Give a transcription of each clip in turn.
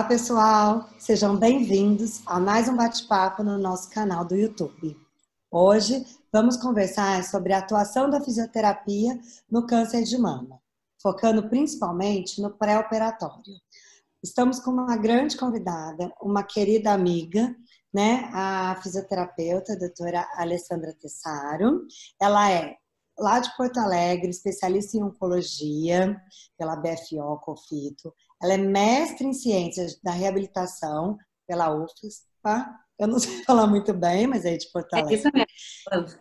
pessoal! Sejam bem-vindos a mais um bate-papo no nosso canal do YouTube. Hoje vamos conversar sobre a atuação da fisioterapia no câncer de mama, focando principalmente no pré-operatório. Estamos com uma grande convidada, uma querida amiga, né? A fisioterapeuta, a doutora Alessandra Tessaro. Ela é lá de Porto Alegre, especialista em oncologia pela BFO Cofito. Ela é mestre em ciências da reabilitação pela UFSPA. Eu não sei falar muito bem, mas é de Porto Alegre. É isso mesmo.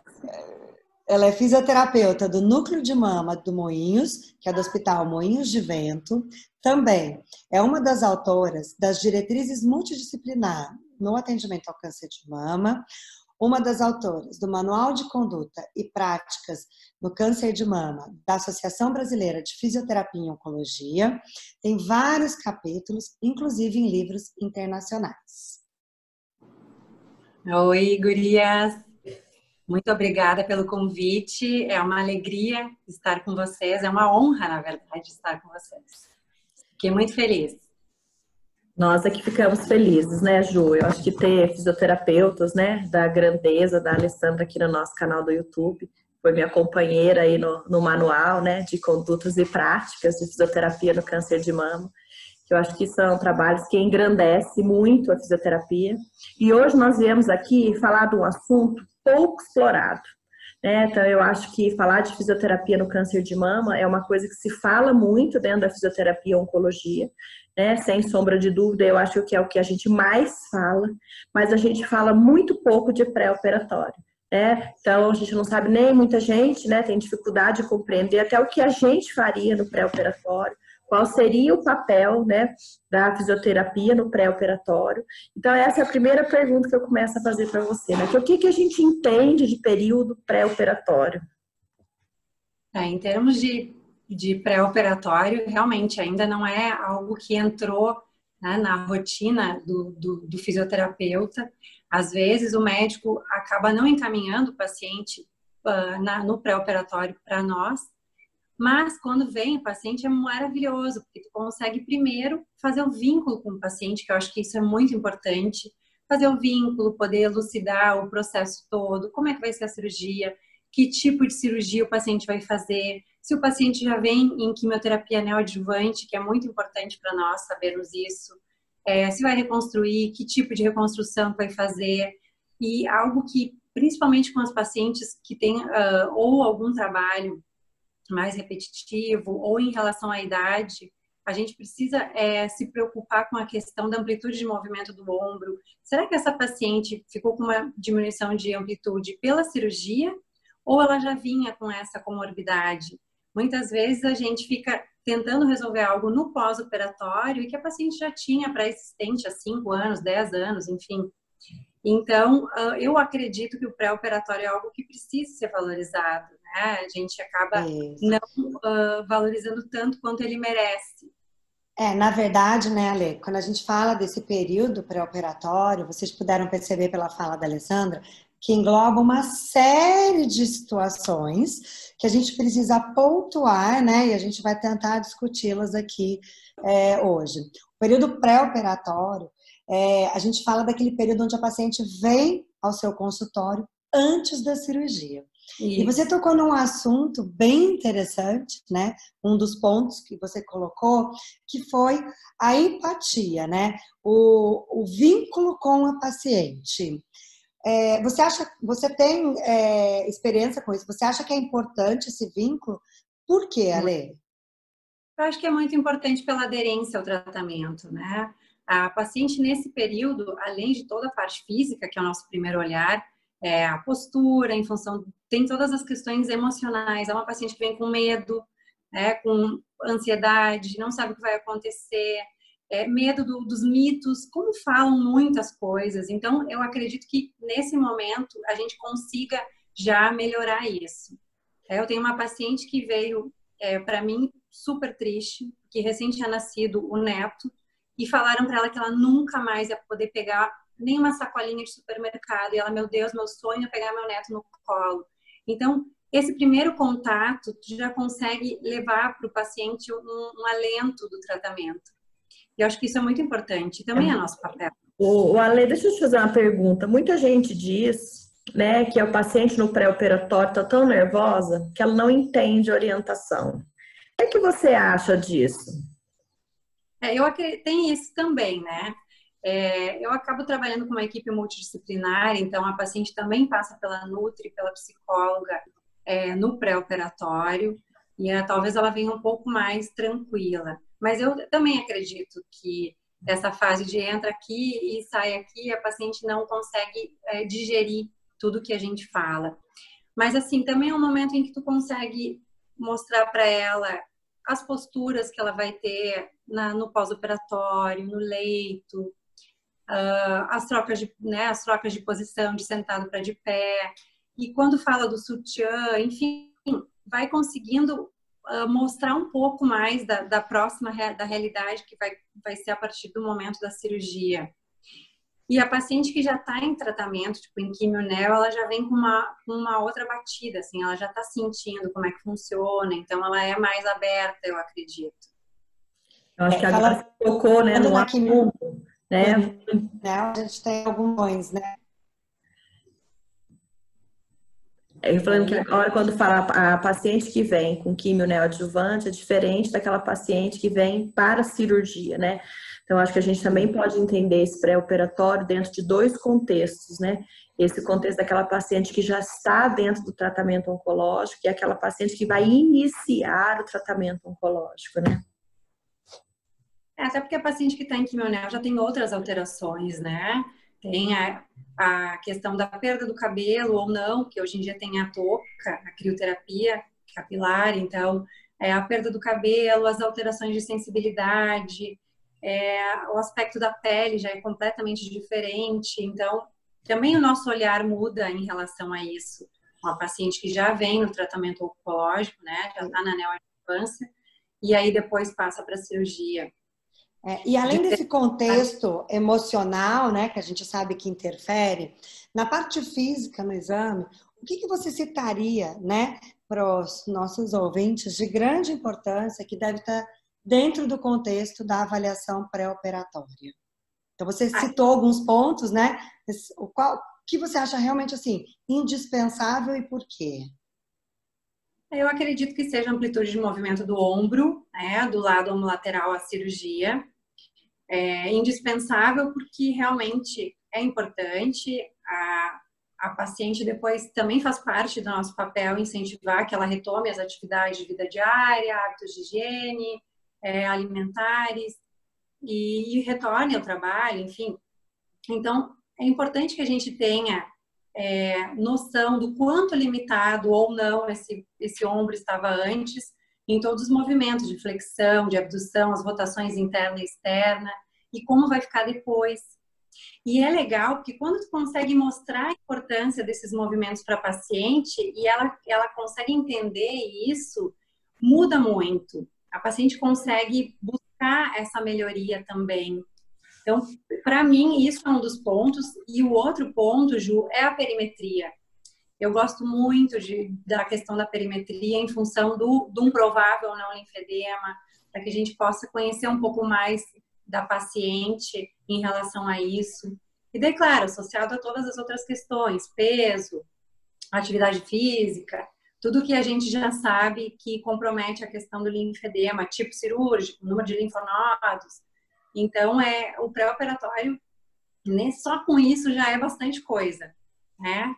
Ela é fisioterapeuta do Núcleo de Mama do Moinhos, que é do Hospital Moinhos de Vento. Também é uma das autoras das diretrizes multidisciplinar no atendimento ao câncer de mama, uma das autoras do Manual de Conduta e Práticas no Câncer de Mama da Associação Brasileira de Fisioterapia e Oncologia. Tem vários capítulos, inclusive em livros internacionais. Oi, gurias! Muito obrigada pelo convite. É uma alegria estar com vocês. É uma honra, na verdade, estar com vocês. Fiquei muito feliz. Nós aqui ficamos felizes, né, Ju? Eu acho que ter fisioterapeutas, né, da grandeza da Alessandra aqui no nosso canal do YouTube, foi minha companheira aí no manual, né, de condutas e práticas de fisioterapia no câncer de mama, que eu acho que são trabalhos que engrandecem muito a fisioterapia. E hoje nós viemos aqui falar de um assunto pouco explorado, né? Então eu acho que falar de fisioterapia no câncer de mama é uma coisa que se fala muito dentro da fisioterapia e oncologia, né? Sem sombra de dúvida, eu acho que é o que a gente mais fala, mas a gente fala muito pouco de pré-operatório, né? Então a gente não sabe, nem muita gente, né, tem dificuldade de compreender até o que a gente faria no pré-operatório, qual seria o papel, né, da fisioterapia no pré-operatório. Então essa é a primeira pergunta que eu começo a fazer para você, né? O que a gente entende de período pré-operatório? Em termos de pré-operatório, realmente ainda não é algo que entrou, né, na rotina do fisioterapeuta. Às vezes o médico acaba não encaminhando o paciente no pré-operatório para nós, mas quando vem o paciente é maravilhoso, porque tu consegue primeiro fazer o vínculo com o paciente, que eu acho que isso é muito importante, fazer o vínculo, poder elucidar o processo todo, como é que vai ser a cirurgia, que tipo de cirurgia o paciente vai fazer, se o paciente já vem em quimioterapia neoadjuvante, que é muito importante para nós sabermos isso, se vai reconstruir, que tipo de reconstrução vai fazer, e algo que, principalmente com os pacientes que têm ou algum trabalho mais repetitivo ou em relação à idade, a gente precisa se preocupar com a questão da amplitude de movimento do ombro. Será que essa paciente ficou com uma diminuição de amplitude pela cirurgia ou ela já vinha com essa comorbidade? Muitas vezes a gente fica tentando resolver algo no pós-operatório e que a paciente já tinha pré-existente há 5 anos, 10 anos, enfim. Então, eu acredito que o pré-operatório é algo que precisa ser valorizado, né? A gente acaba não valorizando tanto quanto ele merece. Na verdade, né, Ale, quando a gente fala desse período pré-operatório, vocês puderam perceber pela fala da Alessandra, que engloba uma série de situações que a gente precisa pontuar, né, e a gente vai tentar discuti-las aqui hoje. O período pré-operatório, a gente fala daquele período onde a paciente vem ao seu consultório antes da cirurgia. Isso. E você tocou num assunto bem interessante, né? Um dos pontos que você colocou, que foi a empatia, né? O vínculo com a paciente. Você tem experiência com isso? Você acha que é importante esse vínculo? Por quê, Ale? Eu acho que é muito importante pela aderência ao tratamento, né? A paciente nesse período, além de toda a parte física, que é o nosso primeiro olhar, a postura, em função, tem todas as questões emocionais. É uma paciente que vem com medo, com ansiedade, não sabe o que vai acontecer, medo dos mitos, como falam muitas coisas. Então, eu acredito que nesse momento a gente consiga já melhorar isso. Eu tenho uma paciente que veio para mim super triste, que recém tinha nascido o neto, e falaram para ela que ela nunca mais ia poder pegar nem uma sacolinha de supermercado. E ela, meu Deus, meu sonho é pegar meu neto no colo. Então, esse primeiro contato já consegue levar para o paciente um alento do tratamento. E eu acho que isso é muito importante, também é nosso papel. O Ale, deixa eu te fazer uma pergunta. Muita gente diz, né, que o paciente no pré-operatório está tão nervosa que ela não entende orientação. O que você acha disso? Eu acredito, tem isso também, né? Eu acabo trabalhando com uma equipe multidisciplinar, então a paciente também passa pela nutri, pela psicóloga no pré-operatório, e talvez ela venha um pouco mais tranquila. Mas eu também acredito que essa fase de entra aqui e sai aqui, a paciente não consegue digerir tudo que a gente fala. Mas assim, também é um momento em que tu consegue mostrar para ela as posturas que ela vai ter no pós-operatório, no leito, as trocas de posição, de sentado para de pé. E quando fala do sutiã, enfim, vai conseguindo mostrar um pouco mais da próxima da realidade que vai ser a partir do momento da cirurgia. E a paciente que já está em tratamento, tipo em quimio-neo, ela já vem com uma outra batida, assim, ela já está sentindo como é que funciona, então ela é mais aberta, eu acredito. Eu acho que agora você tocou, né, no assunto, né? A gente tem alguns, né? Eu falando que agora, quando fala a paciente que vem com quimio neoadjuvante, é diferente daquela paciente que vem para a cirurgia, né? Então, acho que a gente também pode entender esse pré-operatório dentro de dois contextos, né? Esse contexto daquela paciente que já está dentro do tratamento oncológico e aquela paciente que vai iniciar o tratamento oncológico, né? Até porque a paciente que está em quimio-neo já tem outras alterações, né? Tem a questão da perda do cabelo ou não, que hoje em dia tem a touca, a crioterapia capilar, então a perda do cabelo, as alterações de sensibilidade, o aspecto da pele já é completamente diferente, então também o nosso olhar muda em relação a isso. Uma paciente que já vem no tratamento oncológico, né, já está na neoadjuvância, e aí depois passa para a cirurgia. E além desse contexto emocional, né, que a gente sabe que interfere, na parte física no exame, o que você citaria, né, para os nossos ouvintes de grande importância que deve estar dentro do contexto da avaliação pré-operatória? Então, você citou alguns pontos, né? O que você acha realmente assim indispensável e por quê? Eu acredito que seja a amplitude de movimento do ombro, né, do lado homolateral à cirurgia. É indispensável porque realmente é importante. A paciente depois também faz parte do nosso papel incentivar que ela retome as atividades de vida diária, hábitos de higiene, alimentares e retorne ao trabalho, enfim. Então, é importante que a gente tenha noção do quanto limitado ou não esse ombro estava antes em todos os movimentos de flexão, de abdução, as rotações interna e externa, e como vai ficar depois. E é legal porque quando tu consegue mostrar a importância desses movimentos para a paciente e ela consegue entender isso, muda muito. A paciente consegue buscar essa melhoria também. Então, para mim, isso é um dos pontos. E o outro ponto, Ju, é a perimetria. Eu gosto muito da questão da perimetria em função de um provável não linfedema, para que a gente possa conhecer um pouco mais da paciente em relação a isso. E daí, claro, associado a todas as outras questões, peso, atividade física, tudo que a gente já sabe que compromete a questão do linfedema, tipo cirúrgico, número de linfonodos. Então, o pré-operatório, só com isso já é bastante coisa, né?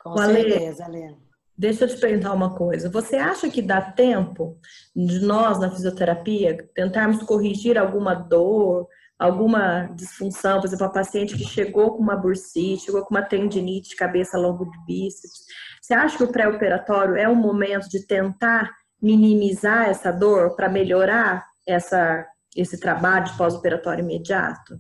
Com certeza, Lê. Deixa eu te perguntar uma coisa. Você acha que dá tempo de nós, na fisioterapia, tentarmos corrigir alguma dor, alguma disfunção? Por exemplo, a paciente que chegou com uma bursite, chegou com uma tendinite de cabeça longo de bíceps. Você acha que o pré-operatório é um momento de tentar minimizar essa dor para melhorar esse trabalho de pós-operatório imediato?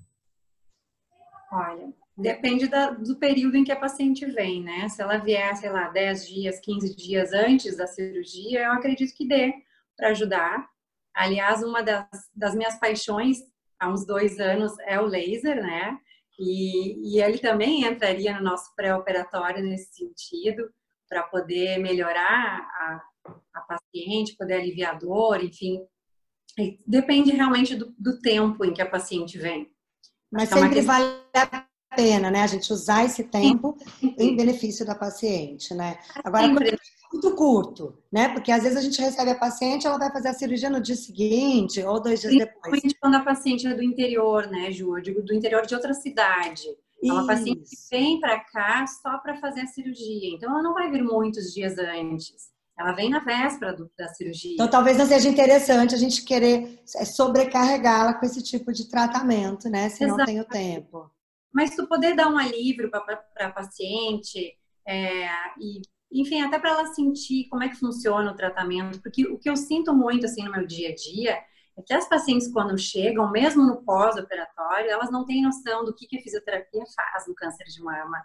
Olha, depende do período em que a paciente vem, né? Se ela vier, sei lá, 10 dias, 15 dias antes da cirurgia, eu acredito que dê para ajudar. Aliás, uma das minhas paixões há uns 2 anos é o laser, né? E ele também entraria no nosso pré-operatório nesse sentido, para poder melhorar a paciente, poder aliviar a dor, enfim. Depende realmente do tempo em que a paciente vem. Mas sempre vale a pena, né? A gente usar esse tempo em benefício da paciente, né? Agora, quando é muito curto, né? Porque às vezes a gente recebe a paciente, ela vai fazer a cirurgia no dia seguinte ou 2 dias depois. Principalmente quando a paciente é do interior, né, Ju? Eu digo do interior de outra cidade. É uma paciente que vem para cá só para fazer a cirurgia. Então, ela não vai vir muitos dias antes. Ela vem na véspera da cirurgia. Então, talvez não seja interessante a gente querer sobrecarregá-la com esse tipo de tratamento, né? Se não tem o tempo. Mas tu poder dar um alívio para a paciente, e, enfim, até para ela sentir como é que funciona o tratamento. Porque o que eu sinto muito, assim, no meu dia a dia, é que as pacientes, quando chegam, mesmo no pós-operatório, elas não têm noção do que a fisioterapia faz no câncer de mama.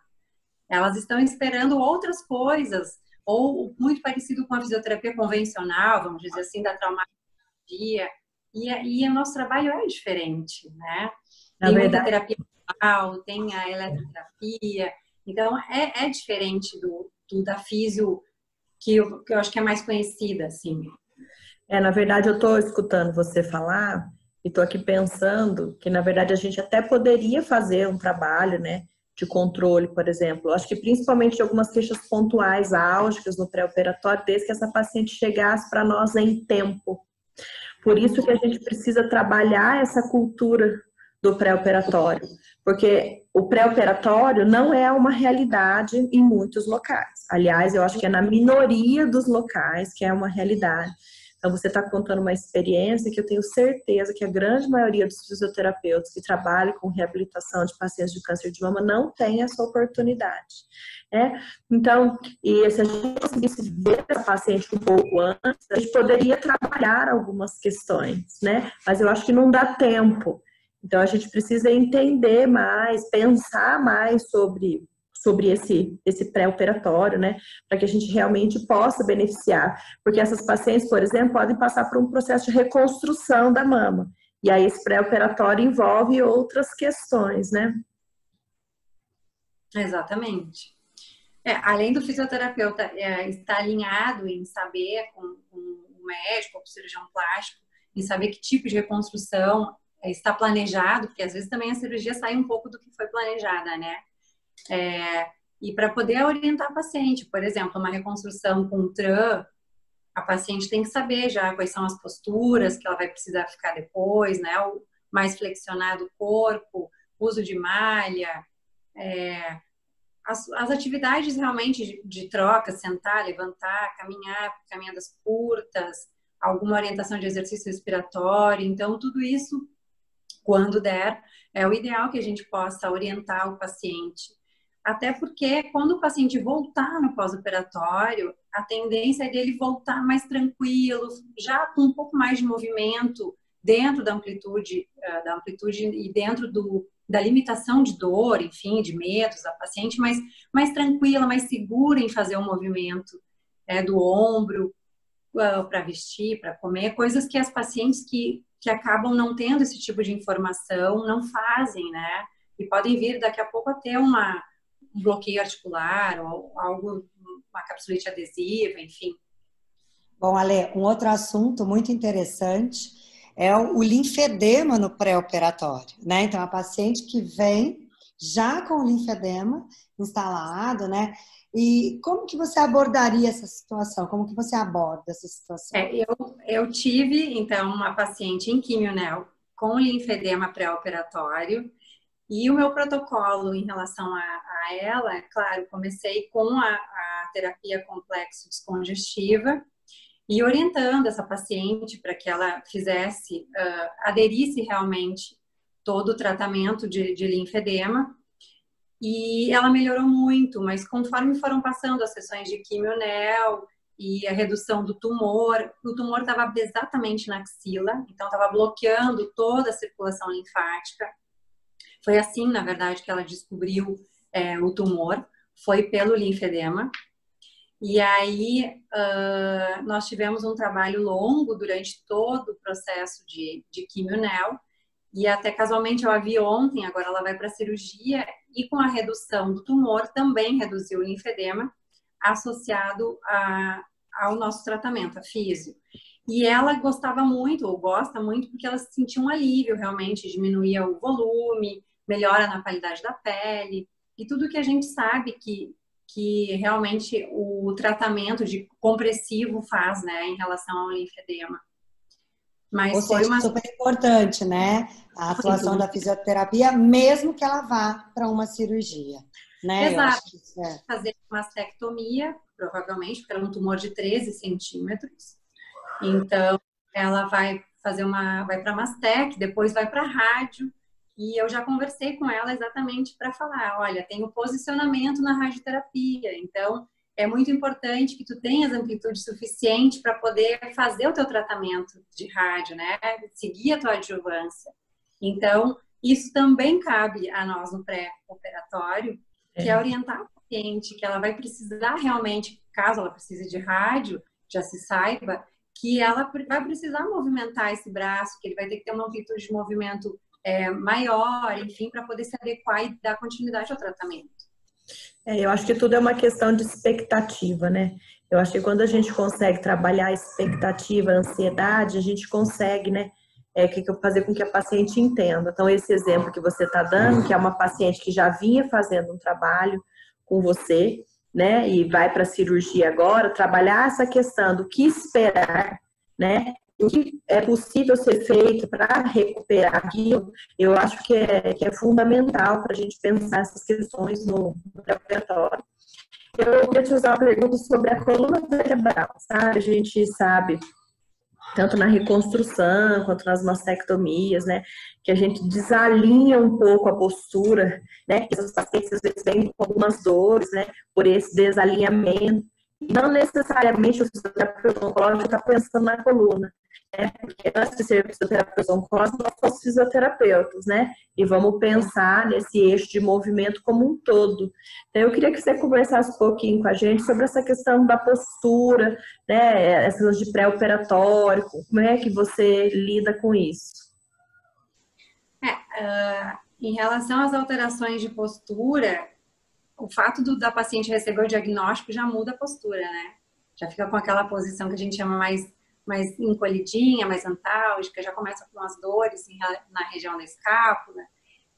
Elas estão esperando outras coisas, ou muito parecido com a fisioterapia convencional, vamos dizer assim, da traumatologia. E o nosso trabalho é diferente, né? Tem muita terapia manual, tem a eletroterapia. Então, é diferente da físio, que eu acho que é mais conhecida, assim. Na verdade, eu estou escutando você falar e estou aqui pensando que, na verdade, a gente até poderia fazer um trabalho, né, de controle, por exemplo. Eu acho que principalmente de algumas queixas pontuais, álgicas no pré-operatório, desde que essa paciente chegasse para nós em tempo. Por isso que a gente precisa trabalhar essa cultura do pré-operatório, porque o pré-operatório não é uma realidade em muitos locais. Aliás, eu acho que é na minoria dos locais que é uma realidade. Então, você está contando uma experiência que eu tenho certeza que a grande maioria dos fisioterapeutas que trabalham com reabilitação de pacientes de câncer de mama não tem essa oportunidade. Então, e se a gente conseguisse ver a paciente um pouco antes, a gente poderia trabalhar algumas questões, né? Mas eu acho que não dá tempo. Então, a gente precisa entender mais, pensar mais sobre esse pré-operatório, né, para que a gente realmente possa beneficiar, porque essas pacientes, por exemplo, podem passar por um processo de reconstrução da mama, e aí esse pré-operatório envolve outras questões, né? Exatamente. Além do fisioterapeuta estar alinhado em saber com o médico, com o cirurgião plástico, em saber que tipo de reconstrução está planejado, porque às vezes também a cirurgia sai um pouco do que foi planejada, né? E para poder orientar a paciente, por exemplo, uma reconstrução com TRAN, a paciente tem que saber já quais são as posturas que ela vai precisar ficar depois, né? O mais flexionado o corpo, uso de malha, as atividades realmente de troca, sentar, levantar, caminhar, caminhadas curtas, alguma orientação de exercício respiratório. Então, tudo isso, quando der, é o ideal que a gente possa orientar o paciente. Até porque quando o paciente voltar no pós-operatório, a tendência é dele voltar mais tranquilo, já com um pouco mais de movimento dentro da amplitude e dentro da limitação de dor, enfim, de medos da paciente, mas mais tranquila, mais segura em fazer o movimento do ombro para vestir, para comer, coisas que as pacientes que acabam não tendo esse tipo de informação não fazem, né? E podem vir daqui a pouco a ter um bloqueio articular ou algo, uma capsulite adesiva, enfim. Bom, Ale, um outro assunto muito interessante é o linfedema no pré-operatório, né? Então, a paciente que vem já com o linfedema instalado, né? E como que você abordaria essa situação? Como que você aborda essa situação? Eu tive, então, uma paciente em quimionel com linfedema pré-operatório. E o meu protocolo em relação a ela, claro, comecei com a terapia complexo descongestiva e orientando essa paciente para que ela fizesse, aderisse realmente todo o tratamento de linfedema. E ela melhorou muito, mas conforme foram passando as sessões de quimionel e a redução do tumor, o tumor estava exatamente na axila, então estava bloqueando toda a circulação linfática. Foi assim, na verdade, que ela descobriu o tumor, foi pelo linfedema. E aí, nós tivemos um trabalho longo durante todo o processo de quimionel. E até casualmente eu a vi ontem, agora ela vai para a cirurgia. E com a redução do tumor, também reduziu o linfedema associado ao nosso tratamento, a físio. E ela gostava muito, ou gosta muito, porque ela sentia um alívio realmente, diminuía o volume, melhora na qualidade da pele, e tudo que a gente sabe que realmente o tratamento de compressivo faz, né, em relação ao linfedema. Ou Mas foi seja, uma... super importante, né? A atuação da fisioterapia, mesmo que ela vá para uma cirurgia, né? Eu acho Exato. que isso é... Fazer uma mastectomia, provavelmente, porque era um tumor de 13 centímetros. Então, ela vai fazer vai para mastec, depois vai para rádio. E eu já conversei com ela exatamente para falar, olha, tem o posicionamento na radioterapia, então é muito importante que tu tenhas amplitude suficiente para poder fazer o teu tratamento de rádio, né? Seguir a tua adjuvância. Então, isso também cabe a nós no pré-operatório, que é orientar a paciente que ela vai precisar realmente, caso ela precise de rádio, já se saiba, que ela vai precisar movimentar esse braço, que ele vai ter que ter uma amplitude de movimento maior, enfim, para poder se adequar e dar continuidade ao tratamento. Eu acho que tudo é uma questão de expectativa, né? Eu acho que quando a gente consegue trabalhar a expectativa, a ansiedade, a gente consegue, né, fazer com que a paciente entenda. Então, esse exemplo que você está dando, que é uma paciente que já vinha fazendo um trabalho com você, né, e vai para a cirurgia agora, trabalhar essa questão do que esperar, né, o que é possível ser feito para recuperar aquilo, eu acho que é fundamental para a gente pensar essas questões no pré-operatório. Eu queria te usar uma pergunta sobre a coluna vertebral, sabe? A gente sabe, tanto na reconstrução quanto nas mastectomias, né, que a gente desalinha um pouco a postura, né, que os pacientes às vezes vêm com algumas dores, né, por esse desalinhamento. Não necessariamente o fisioterapeuta oncológico está pensando na coluna, né? Porque antes de ser fisioterapeuta oncológico, nós somos fisioterapeutas, né? E vamos pensar nesse eixo de movimento como um todo. Então, eu queria que você conversasse um pouquinho com a gente sobre essa questão da postura, né? Essas de pré-operatório, como é que você lida com isso? Em relação às alterações de postura, o fato da paciente receber o diagnóstico já muda a postura, né? Já fica com aquela posição que a gente chama mais encolhidinha, mais antálgica, já começa com as dores na região da escápula.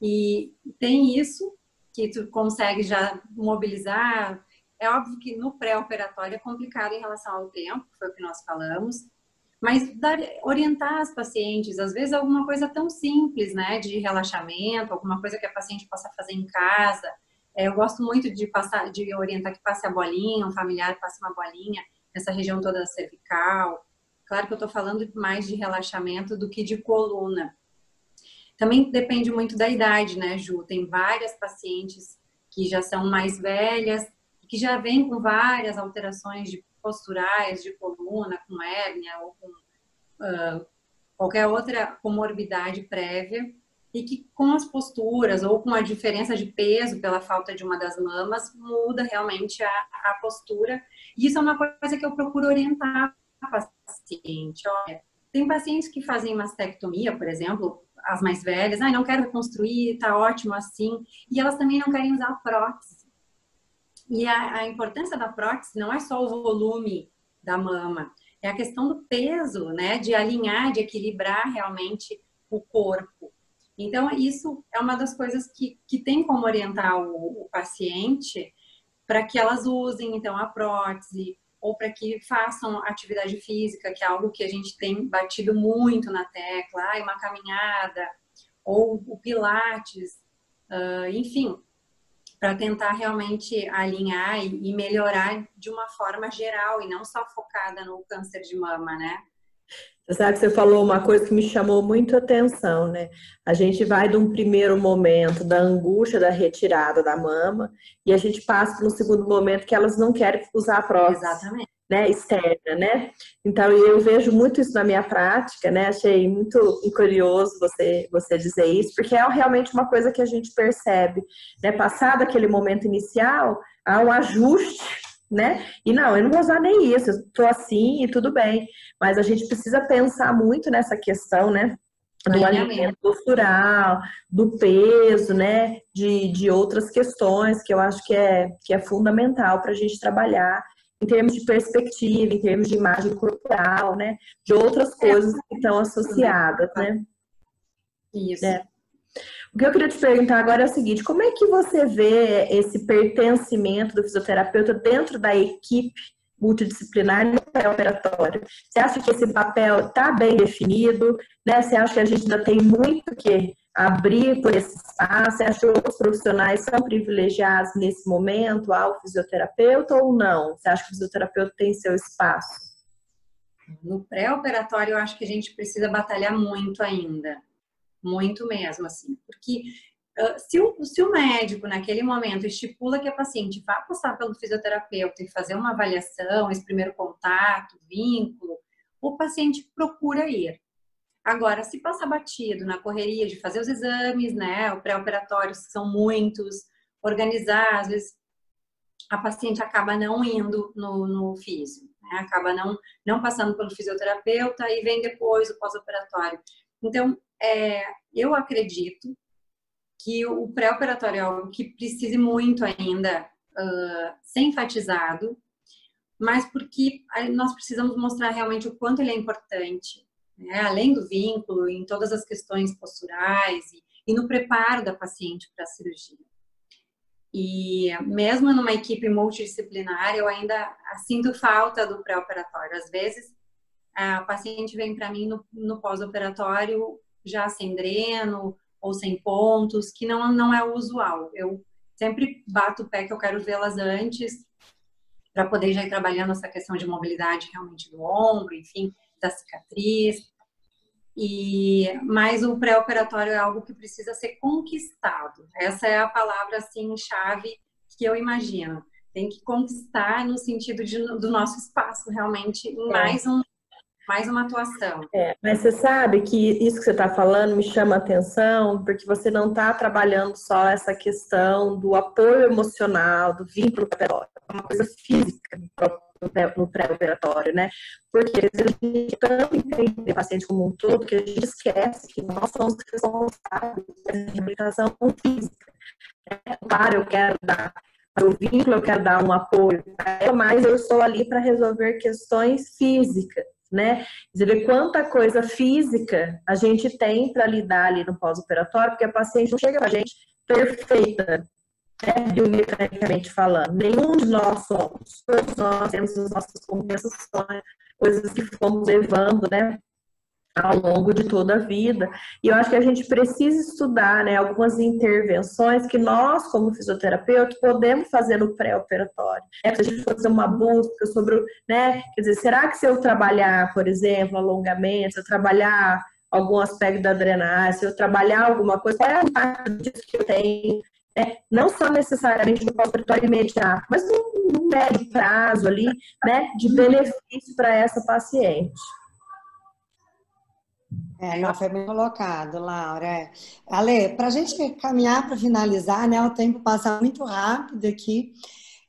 E tem isso que tu consegue já mobilizar. É óbvio que no pré-operatório é complicado em relação ao tempo, que foi o que nós falamos, mas orientar as pacientes, às vezes alguma coisa tão simples, né, de relaxamento, alguma coisa que a paciente possa fazer em casa. Eu gosto muito de orientar que passe a bolinha, um familiar passe uma bolinha nessa região toda cervical. Claro que eu estou falando mais de relaxamento do que de coluna. Também depende muito da idade, né, Ju? Tem várias pacientes que já são mais velhas, que já vêm com várias alterações posturais, de coluna, com hérnia ou com qualquer outra comorbidade prévia, e que com as posturas ou com a diferença de peso pela falta de uma das mamas, muda realmente a postura. E isso é uma coisa que eu procuro orientar a paciente. Olha, tem pacientes que fazem mastectomia, por exemplo, as mais velhas, não quero reconstruir, tá ótimo assim, e elas também não querem usar prótese. E a importância da prótese não é só o volume da mama, é a questão do peso, né, de alinhar, de equilibrar realmente o corpo. Então, isso é uma das coisas que tem como orientar o paciente para que elas usem, então, a prótese, ou para que façam atividade física, que é algo que a gente tem batido muito na tecla, uma caminhada, ou o pilates, enfim, para tentar realmente alinhar e melhorar de uma forma geral, e não só focada no câncer de mama, né? Você sabe que você falou uma coisa que me chamou muito a atenção, né? A gente vai de um primeiro momento da angústia da retirada da mama e a gente passa no segundo momento que elas não querem usar a prótese. Exatamente. Né, externa, né? Então, eu vejo muito isso na minha prática, né? Achei muito curioso você dizer isso, porque é realmente uma coisa que a gente percebe, né? Passado aquele momento inicial, há um ajuste, né? E não, eu não vou usar nem isso, eu tô assim e tudo bem. Mas a gente precisa pensar muito nessa questão, né? Do alinhamento postural, do peso, né? De outras questões que eu acho que é fundamental para a gente trabalhar em termos de perspectiva, em termos de imagem corporal, né? De outras coisas que estão associadas, né? Isso. O que eu queria te perguntar agora é o seguinte, como é que você vê esse pertencimento do fisioterapeuta dentro da equipe multidisciplinar no pré-operatório? Você acha que esse papel está bem definido, né? Você acha que a gente ainda tem muito que abrir por esse espaço? Você acha que os profissionais são privilegiados nesse momento ao fisioterapeuta ou não? Você acha que o fisioterapeuta tem seu espaço? No pré-operatório, eu acho que a gente precisa batalhar muito ainda. Muito mesmo, assim. Porque se o médico, naquele momento, estipula que a paciente vai passar pelo fisioterapeuta e fazer uma avaliação, esse primeiro contato, vínculo, o paciente procura ir. Agora, se passa batido na correria de fazer os exames, né, o pré-operatório são muitos, organizar, às vezes a paciente acaba não indo no físio, né, acaba não passando pelo fisioterapeuta e vem depois o pós-operatório. Então, eu acredito que o pré-operatório é algo que precise muito ainda ser enfatizado, mas porque nós precisamos mostrar realmente o quanto ele é importante, né? Além do vínculo, em todas as questões posturais e no preparo da paciente para a cirurgia. E mesmo numa equipe multidisciplinar, eu ainda sinto falta do pré-operatório. Às vezes, a paciente vem para mim no pós-operatório já sem dreno ou sem pontos, que não é o usual. Eu sempre bato o pé que eu quero vê-las antes, para poder já ir trabalhando essa questão de mobilidade realmente do ombro, enfim, da cicatriz. Mas o pré-operatório é algo que precisa ser conquistado. Essa é a palavra, assim, chave que eu imagino. Tem que conquistar no sentido do nosso espaço, realmente, em mais uma atuação. Mas você sabe que isso que você está falando me chama a atenção, porque você não está trabalhando só essa questão do apoio emocional, do vínculo operatório, é uma coisa física no pré-operatório, né? Porque a gente tanto entende o paciente como um todo que a gente esquece que nós somos responsáveis pela reabilitação física. Claro, eu quero dar para o vínculo, eu quero dar um apoio, mas eu estou ali para resolver questões físicas. Né? Você vê quanta coisa física a gente tem para lidar ali no pós-operatório, porque a paciente não chega para a gente perfeita, né, biomecanicamente falando. Nenhum de nós somos. Todos nós temos as nossas compensações, coisas que fomos levando, né, ao longo de toda a vida. E eu acho que a gente precisa estudar, né, algumas intervenções que nós, como fisioterapeuta, podemos fazer no pré-operatório. Se a gente fazer uma busca sobre, né, quer dizer, será que se eu trabalhar, por exemplo, alongamento, se eu trabalhar algum aspecto da drenagem, se eu trabalhar alguma coisa, qual é o impacto disso que eu tenho? Não só necessariamente no pós-operatório imediato, mas no médio prazo ali, né, de benefício para essa paciente. Não foi bem colocado, Laura. Ale, para a gente caminhar para finalizar, né? O tempo passa muito rápido aqui.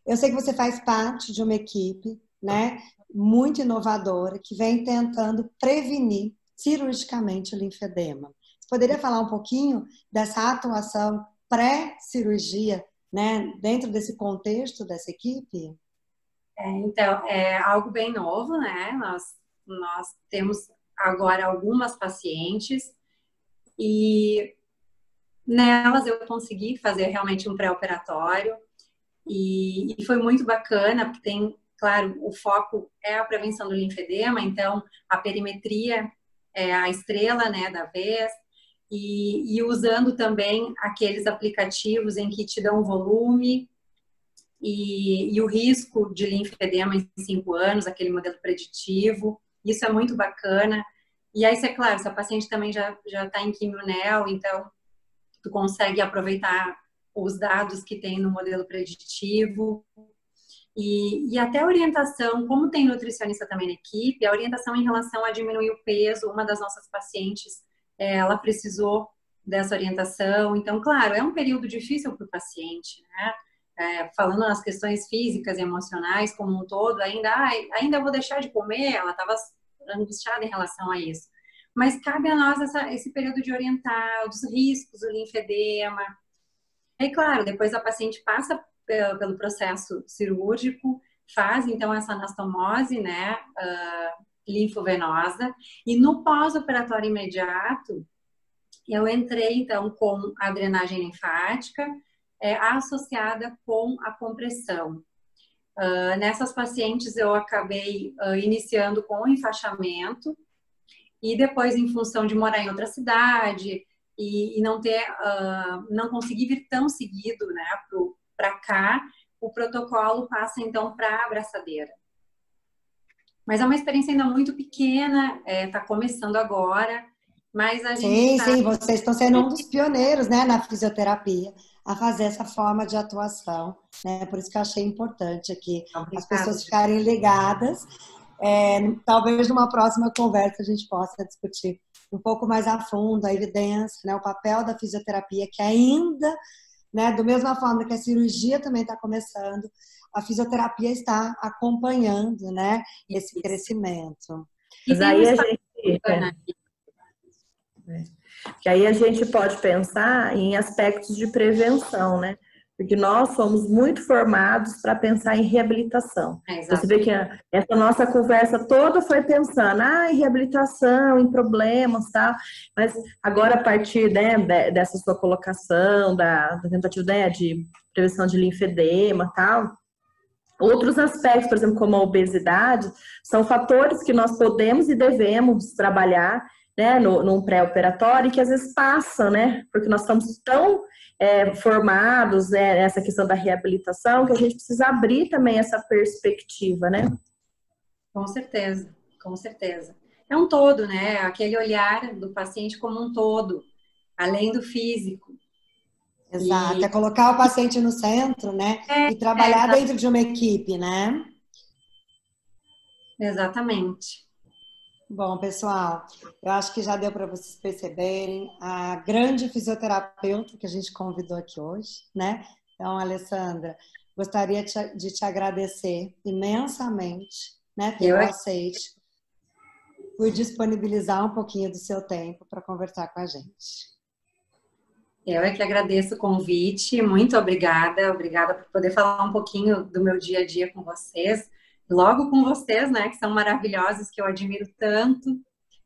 Eu sei que você faz parte de uma equipe, né? Muito inovadora, que vem tentando prevenir cirurgicamente o linfedema. Você poderia falar um pouquinho dessa atuação pré-cirurgia, né? Dentro desse contexto dessa equipe? Então, é algo bem novo, né? Nós temos agora algumas pacientes e nelas eu consegui fazer realmente um pré-operatório e foi muito bacana, porque tem, claro, o foco é a prevenção do linfedema, então a perimetria é a estrela, né, da vez, e usando também aqueles aplicativos em que te dão volume e o risco de linfedema em 5 anos, aquele modelo preditivo. Isso é muito bacana. E aí, é claro, se a paciente também já está em quimionel, então tu consegue aproveitar os dados que tem no modelo preditivo. E até a orientação, como tem nutricionista também na equipe, a orientação em relação a diminuir o peso, uma das nossas pacientes, ela precisou dessa orientação. Então, claro, é um período difícil para o paciente, né? Falando nas questões físicas e emocionais como um todo, ainda vou deixar de comer, ela estava angustiada em relação a isso. Mas cabe a nós esse período de orientar os riscos do linfedema. E claro, depois a paciente passa pelo processo cirúrgico, faz então essa anastomose, né, linfovenosa, e no pós-operatório imediato, eu entrei então com a drenagem linfática associada com a compressão. Nessas pacientes eu acabei iniciando com o enfaixamento e depois, em função de morar em outra cidade e não conseguir vir tão seguido, né, para cá, o protocolo passa então para a abraçadeira. Mas é uma experiência ainda muito pequena, está começando agora, mas a gente Sim, vocês estão sendo um dos pioneiros, né, na fisioterapia a fazer essa forma de atuação, né? Por isso que eu achei importante aqui as pessoas ficarem ligadas. Talvez numa próxima conversa a gente possa discutir um pouco mais a fundo a evidência, né, o papel da fisioterapia, que ainda, né, da mesma forma que a cirurgia também está começando, a fisioterapia está acompanhando, né, esse crescimento. Mas aí a gente... Que aí a gente pode pensar em aspectos de prevenção, né? Porque nós somos muito formados para pensar em reabilitação. Você vê que essa nossa conversa toda foi pensando em reabilitação, em problemas, tal. Mas agora, a partir, né, dessa sua colocação, da tentativa, né, de prevenção de linfedema, tal, outros aspectos, por exemplo, como a obesidade, são fatores que nós podemos e devemos trabalhar, né, num pré-operatório, que às vezes passam, né, porque nós estamos tão formados, né, nessa questão da reabilitação, que a gente precisa abrir também essa perspectiva, né? Com certeza, com certeza. É um todo, né, aquele olhar do paciente como um todo, além do físico. Exato, é colocar o paciente no centro, né, e trabalhar dentro de uma equipe, né? Exatamente. Bom, pessoal, eu acho que já deu para vocês perceberem a grande fisioterapeuta que a gente convidou aqui hoje, né? Então, Alessandra, gostaria de te agradecer imensamente, né, pelo aceite, por disponibilizar um pouquinho do seu tempo para conversar com a gente. Eu é que agradeço o convite, muito obrigada por poder falar um pouquinho do meu dia a dia com vocês. Logo com vocês, né, que são maravilhosos, que eu admiro tanto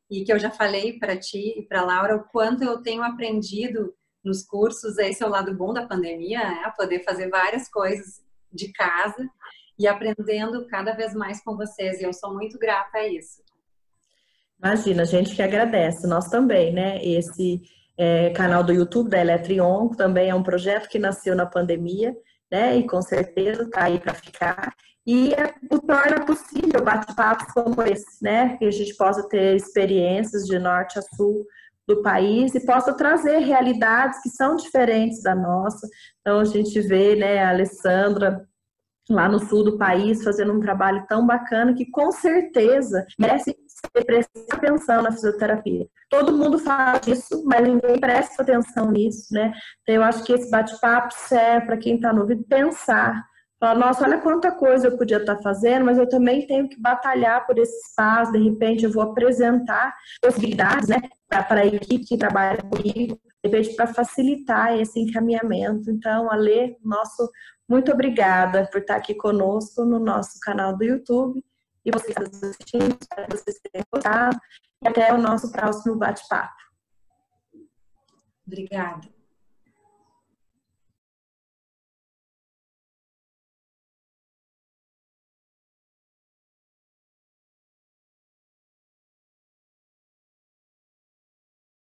e que eu já falei para ti e para Laura o quanto eu tenho aprendido nos cursos. Esse é o lado bom da pandemia, né, poder fazer várias coisas de casa e aprendendo cada vez mais com vocês, e eu sou muito grata a isso. Imagina, a gente que agradece, nós também, né, esse canal do YouTube da Eletrion também é um projeto que nasceu na pandemia, né, e com certeza está aí para ficar. E torna possível bate-papos como esse, né? Que a gente possa ter experiências de norte a sul do país e possa trazer realidades que são diferentes da nossa. Então, a gente vê, né, a Alessandra lá no sul do país fazendo um trabalho tão bacana que, com certeza, merece ser prestar atenção na fisioterapia. Todo mundo fala disso, mas ninguém presta atenção nisso, né? Então, eu acho que esse bate-papo serve para quem está no ouvido pensar. Falar, nossa, olha quanta coisa eu podia estar fazendo, mas eu também tenho que batalhar por esse espaço. De repente, eu vou apresentar possibilidades, né, para a equipe que trabalha comigo, de repente, para facilitar esse encaminhamento. Então, Ale, muito obrigada por estar aqui conosco no nosso canal do YouTube. E vocês assistindo, espero que vocês tenham gostado. E até o nosso próximo bate-papo. Obrigada.